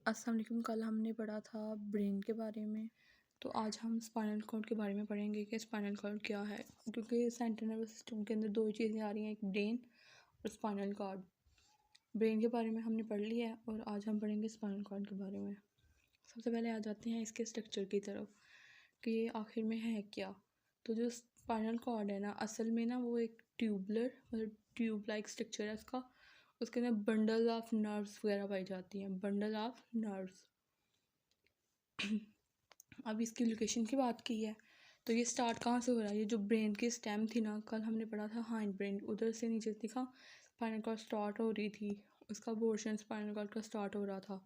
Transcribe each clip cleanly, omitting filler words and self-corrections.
अस्सलाम वालेकुम। कल हमने पढ़ा था ब्रेन के बारे में, तो आज हम स्पाइनल कॉर्ड के बारे में पढ़ेंगे कि स्पाइनल कॉर्ड क्या है। क्योंकि सेंट्रल नर्वस सिस्टम के अंदर दो ही चीज़ें आ रही हैं, एक ब्रेन और स्पाइनल कॉर्ड। ब्रेन के बारे में हमने पढ़ लिया है और आज हम पढ़ेंगे स्पाइनल कॉर्ड के बारे में। सबसे पहले आ जाते हैं इसके स्ट्रक्चर की तरफ कि ये आखिर में है क्या। तो जो स्पाइनल कॉर्ड है ना, असल में ना वो एक ट्यूबलर मतलब ट्यूब लाइक स्ट्रक्चर है उसका। उसके अंदर बंडल ऑफ नर्व्स वगैरह पाई जाती हैं, बंडल ऑफ नर्व्स। अब इसकी लोकेशन की बात की है तो ये स्टार्ट कहाँ से हो रहा है। ये जो ब्रेन की स्टेम थी ना, कल हमने पढ़ा था हाइंड ब्रेन, उधर से नीचे दिखा स्पाइनल कॉर्ड स्टार्ट हो रही थी, उसका पोर्शन स्पाइनल कॉर्ड का स्टार्ट हो रहा था।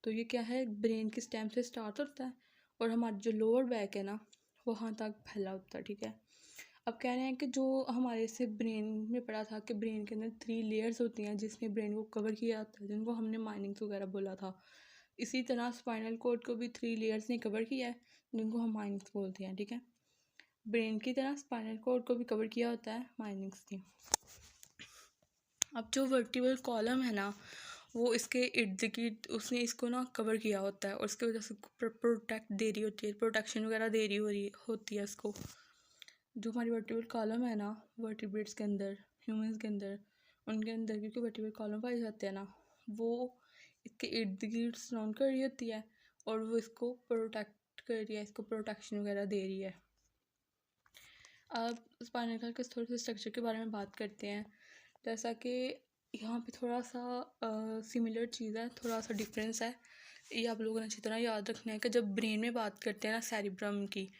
तो ये क्या है, ब्रेन की स्टेम से स्टार्ट होता है और हमारा जो लोअर बैक है ना वहाँ तक फैला होता है। ठीक है, अब कह रहे हैं कि जो हमारे से ब्रेन में पढ़ा था कि ब्रेन के अंदर 3 लेयर्स होती हैं जिसमें ब्रेन को कवर किया जाता है, जिनको हमने माइनिंग्स वगैरह बोला था। इसी तरह स्पाइनल कोड को भी 3 लेयर्स ने कवर किया है जिनको हम माइनिंग्स बोलते हैं। ठीक है, ब्रेन की तरह स्पाइनल कोड को भी कवर किया होता है माइनिंग्स ने। अब जो वर्टिब्रल कॉलम है ना, वो इसके इर्द गिर्द उसने इसको ना कवर किया होता है और उसकी वजह से प्रोटेक्ट दे रही होती है, प्रोटेक्शन वगैरह दे रही होती है उसको। जो हमारी वर्टिब्रल कॉलम है ना वर्टिब्रेट्स के अंदर, ह्यूमंस के अंदर, उनके अंदर क्योंकि वर्टिब्रल कॉलम पाए जाते हैं ना, वो इसके इर्द गिर्द सराउंड कर रही होती है और वो इसको प्रोटेक्ट कर रही है, इसको प्रोटेक्शन वगैरह दे रही है। अब स्पाइनल कॉर्ड के थोड़े से स्ट्रक्चर के बारे में बात करते हैं। जैसा कि यहाँ पे थोड़ा सा सिमिलर चीज़ है, थोड़ा सा डिफरेंस है। ये आप लोगों ने अच्छी तरह याद रखना है कि जब ब्रेन में बात करते हैं ना सेरिब्रम की,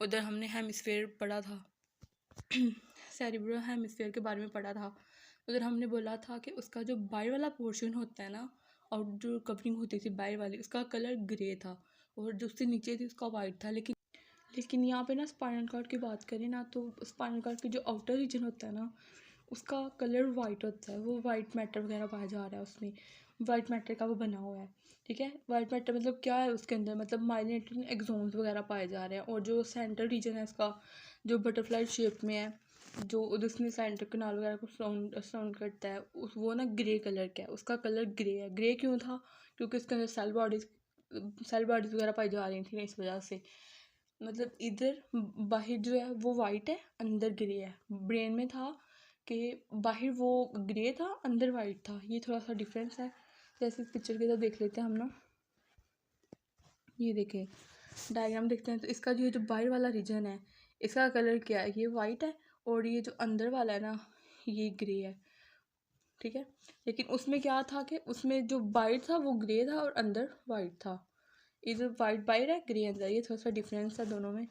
उधर हमने हेमिस्फीयर पढ़ा था सेरिब्रल हेमिस्फीयर के बारे में पढ़ा था। उधर हमने बोला था कि उसका जो बाहर वाला पोर्शन होता है ना और जो कवरिंग होती थी बाहर वाली, उसका कलर ग्रे था और जो उससे नीचे थी उसका वाइट था। लेकिन यहाँ पे ना स्पाइनल कॉर्ड की बात करें ना, तो स्पाइनल कॉर्ड की जो आउटर रीजन होता है ना उसका कलर वाइट होता है। वो वाइट मैटर वगैरह पाया जा रहा है, उसमें वाइट मैटर का वो बना हुआ है। ठीक है, वाइट मैटर मतलब क्या है, उसके अंदर मतलब माइलिनेटेड एक्सोन्स वगैरह पाए जा रहे हैं। और जो सेंट्रल रीजन है इसका, जो बटरफ्लाई शेप में है, जो उसमें सेंटर कनाल वगैरह को साउंड करता है, उस वो ना ग्रे कलर का है, उसका कलर ग्रे है। ग्रे क्यों था, क्योंकि उसके अंदर सेल बॉडीज़ वगैरह पाई जा रही थी ना, इस वजह से। मतलब इधर बाहर जो है वो वाइट है, अंदर ग्रे है। ब्रेन में था कि बाहर वो ग्रे था, अंदर वाइट था। ये थोड़ा सा डिफरेंस है। जैसे इस पिक्चर के अंदर देख लेते हैं हम ना, ये देखें डायग्राम देखते हैं तो इसका जो बाहर वाला रीजन है इसका कलर क्या है, ये वाइट है और ये जो अंदर वाला है ना ये ग्रे है। ठीक है, लेकिन उसमें क्या था कि उसमें जो बाहर था वो ग्रे था और अंदर वाइट था। इधर वाइट बाहर है, ग्रे अंदर, ये थोड़ा सा डिफरेंस है दोनों में।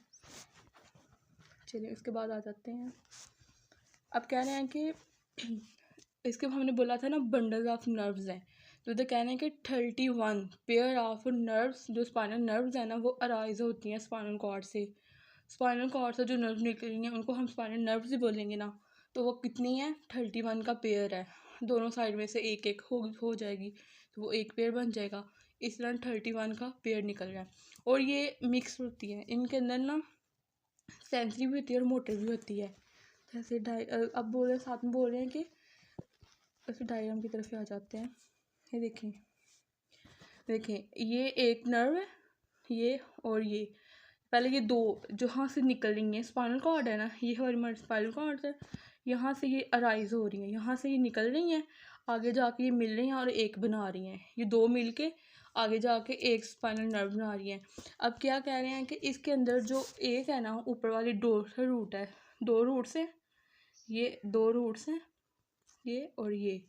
चलिए इसके बाद आ जाते हैं। अब कह रहे हैं कि इसके हमने बोला था ना बंडल ऑफ नर्व्स हैं, तो इधर कह रहे हैं कि 31 पेयर ऑफ नर्व्स, जो स्पाइनल नर्व्स हैं ना वो अराइज होती हैं स्पाइनल कॉर्ड से। स्पाइनल कॉर्ड से जो नर्व निकल रही हैं उनको हम स्पाइनल नर्व्स ही बोलेंगे ना। तो वो कितनी है, 31 का पेयर है। दोनों साइड में से एक एक हो जाएगी तो वो एक पेयर बन जाएगा। इस तरह 31 का पेयर निकल रहा है और ये मिक्स होती है। इनके अंदर ना सेंसरी भी होती है और मोटर भी होती है। जैसे अब बोल रहे साथ में बोल रहे हैं कि ऐसे डायग्राम की तरफ आ जाते हैं। ये देखें ये एक नर्व है, ये और ये पहले ये दो जो यहाँ से निकल रही हैं, स्पाइनल कॉर्ड है ना, ये हमारी स्पाइनल कॉर्ड है। यहाँ से ये अराइज हो रही हैं, यहाँ से ये निकल रही हैं, आगे जाके ये मिल रही हैं और एक बना रही हैं। ये दो मिल के आगे जाके एक स्पाइनल नर्व बना रही हैं। अब क्या कह रहे हैं कि इसके अंदर जो एक है ना ऊपर वाली डोर्सल रूट है, दो रूट्स हैं, ये दो रूट्स हैं, ये और ये,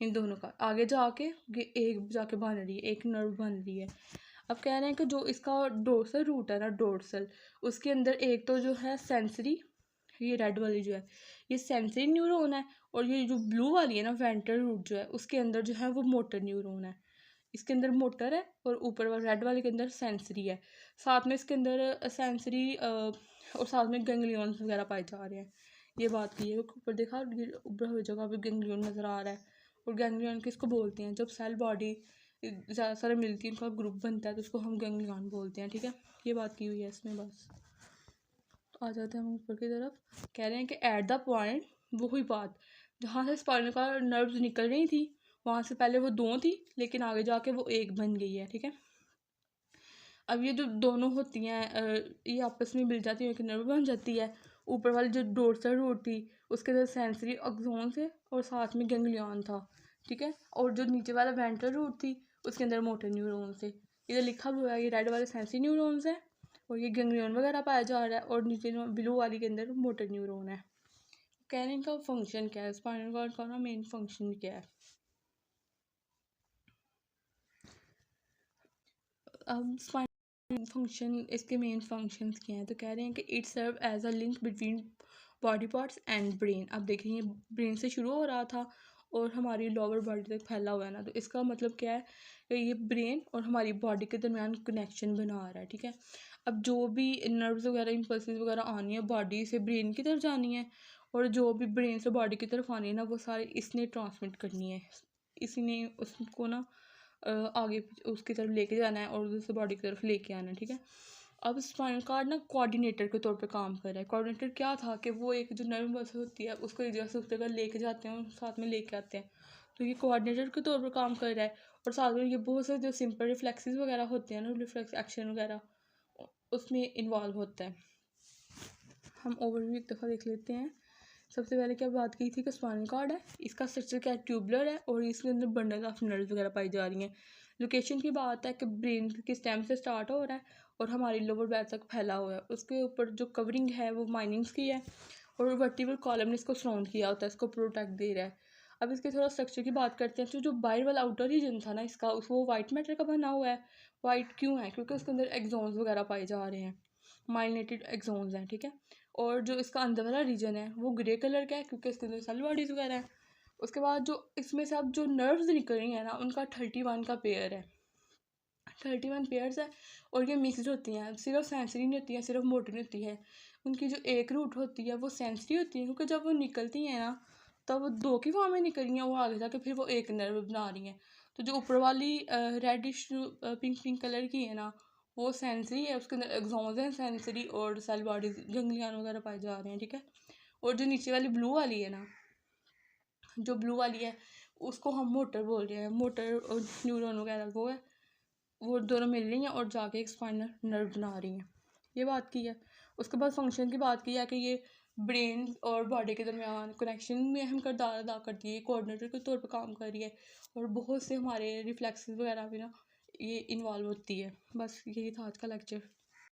इन दोनों का आगे जाके ये एक जाके बन रही है, एक नर्व बन रही है। अब कह रहे हैं कि जो इसका डोर्सल रूट है ना, डोर्सल, उसके अंदर एक तो जो है सेंसरी, ये रेड वाली जो है ये सेंसरी न्यूरॉन है, और ये जो ब्लू वाली है ना वेंट्रल रूट जो है उसके अंदर जो है वो मोटर न्यूरॉन है। इसके अंदर मोटर है और ऊपर वाले रेड वाले के अंदर सेंसरी है। साथ में इसके अंदर सेंसरी और साथ में गैंग्लियॉन्स वगैरह पाए जा रहे हैं। ये बात की है, ऊपर देखा ऊपर हुई जगह पे गैंग्लियॉन नज़र आ रहा है। और गैंग्लियॉन किसको बोलते हैं, जब सेल बॉडी ज़्यादा सारे मिलती है उनका ग्रुप बनता है तो उसको हम गैंग्लियॉन बोलते हैं। ठीक है, ये बात की हुई है इसमें। बस तो आ जाते हैं हम ऊपर की तरफ। कह रहे हैं कि एट द पॉइंट, वो हुई बात जहाँ से स्पाइनल कॉर्ड नर्व्स निकल रही थी वहाँ से पहले वो 2 थी, लेकिन आगे जाके वो 1 बन गई है, ठीक है। अब ये जो दोनों होती हैं ये आपस में मिल जाती है, एक नर्व बन जाती है। ऊपर वाली जो डोर्सल रूट थी उसके अंदर सेंसरी एक्सोन से और साथ में गैंग्लियन था, ठीक है। और जो नीचे वाला वेंट्रल रूट थी उसके अंदर मोटर न्यूरॉन से, इधर लिखा हुआ है ये रेड वाले सेंसरी न्यूरॉन्स है और ये गैंग्लियन वगैरह पाया जा रहा है, और नीचे ब्लू वाली के अंदर मोटर न्यूरॉन है। कह रहे हैं इनका फंक्शन क्या है, स्पाइनल कॉर्ड का ना मेन फंक्शन क्या है। अब स्पाइनल फंक्शन, इसके मेन फंक्शंस क्या हैं, तो कह रहे हैं कि it serve as a link between body parts and brain. अब देखिए ये ब्रेन से शुरू हो रहा था और हमारी लोअर बॉडी तक फैला हुआ है ना, तो इसका मतलब क्या है कि ये ब्रेन और हमारी बॉडी के दरमियान कनेक्शन बना रहा है, ठीक है। अब जो भी नर्व्स वगैरह इम्पल्सेस वगैरह आनी है बॉडी से ब्रेन की तरफ जानी है, और जो भी ब्रेन से बॉडी की तरफ आनी है ना वो सारी इसने ट्रांसमिट करनी है, इसी ने उसको ना आगे उसकी तरफ लेके जाना है और उधर से बॉडी की तरफ लेके आना है, ठीक है। अब स्पाइनल कार्ड ना कोऑर्डिनेटर के तौर पे काम कर रहा है। कोऑर्डिनेटर क्या था कि वो एक जो नर्व मसल होती है उसको एक जगह से उस जगह लेके जाते हैं और साथ में लेके आते हैं, तो ये कोऑर्डिनेटर के तौर पर काम कर रहा है। और साथ में ये बहुत सारे जो सिंपल रिफ्लेक्सेस वगैरह होते हैं ना, रिफ्लेक्स एक्शन वगैरह उसमें इन्वॉल्व होता है। हम ओवरव्यू एक दफ़ा देख लेते हैं। सबसे पहले क्या बात की थी कि स्पाइनल कॉर्ड है, इसका स्ट्रक्चर क्या है, ट्यूबुलर है और इसके अंदर बंडल ऑफ नर्व्स वगैरह पाई जा रही हैं। लोकेशन की बात है कि ब्रेन के स्टेम से स्टार्ट हो रहा है और हमारी लोअर बैक तक फैला हुआ है। उसके ऊपर जो कवरिंग है वो माइनिंग्स की है और वर्टिब्रल कॉलम ने इसको सराउंड किया होता है, इसको प्रोटेक्ट दे रहा है। अब इसके थोड़ा स्ट्रक्चर की बात करते हैं, तो जो बाहर वाला आउटर रीजन था ना इसका, वो वाइट मैटर का बना हुआ है। वाइट क्यों है, क्योंकि उसके अंदर एक्सोन्स वगैरह पाए जा रहे हैं, माइलिनेटेड एक्सोन्स हैं, ठीक है। और जो इसका अंदर वाला रीजन है वो ग्रे कलर का है क्योंकि इसके अंदर सेल बॉडीज़ वगैरह हैं। उसके बाद जो इसमें से अब जो नर्व्स निकल रही हैं ना उनका 31 का पेयर है, 31 पेयर्स है। और ये मिक्सड होती हैं, सिर्फ सेंसरी नहीं होती है, सिर्फ मोटर नहीं होती है। उनकी जो एक रूट होती है वो सेंसरी होती है क्योंकि जब वो निकलती हैं ना तब वो 2 की फॉर्म में निकल रही हैं, वो आगे जाके फिर वो एक नर्व बना रही हैं। तो जो ऊपर वाली रेडिश पिंक पिंक कलर की है ना वो सेंसरी है, उसके अंदर एक्सोन्स हैं सेंसरी और सेल बॉडीज गैंग्लियन वगैरह पाए जा रहे हैं, ठीक है। और जो नीचे वाली ब्लू वाली है ना, जो ब्लू वाली है उसको हम मोटर बोल रहे हैं, मोटर और न्यूरॉन वगैरह वो है, वो दोनों मिल रही हैं और जाके एक स्पाइनल नर्व बना रही हैं। ये बात की है। उसके बाद फंक्शन की बात की है कि ये ब्रेन और बॉडी के दरमियान कनेक्शन में अहम किरदार अदा करती है, कोऑर्डिनेटर के तौर पर काम कर रही है और बहुत से हमारे रिफ्लेक्सेस वगैरह भी ना ये इन्वॉल्व होती है। बस यही था आज का लेक्चर।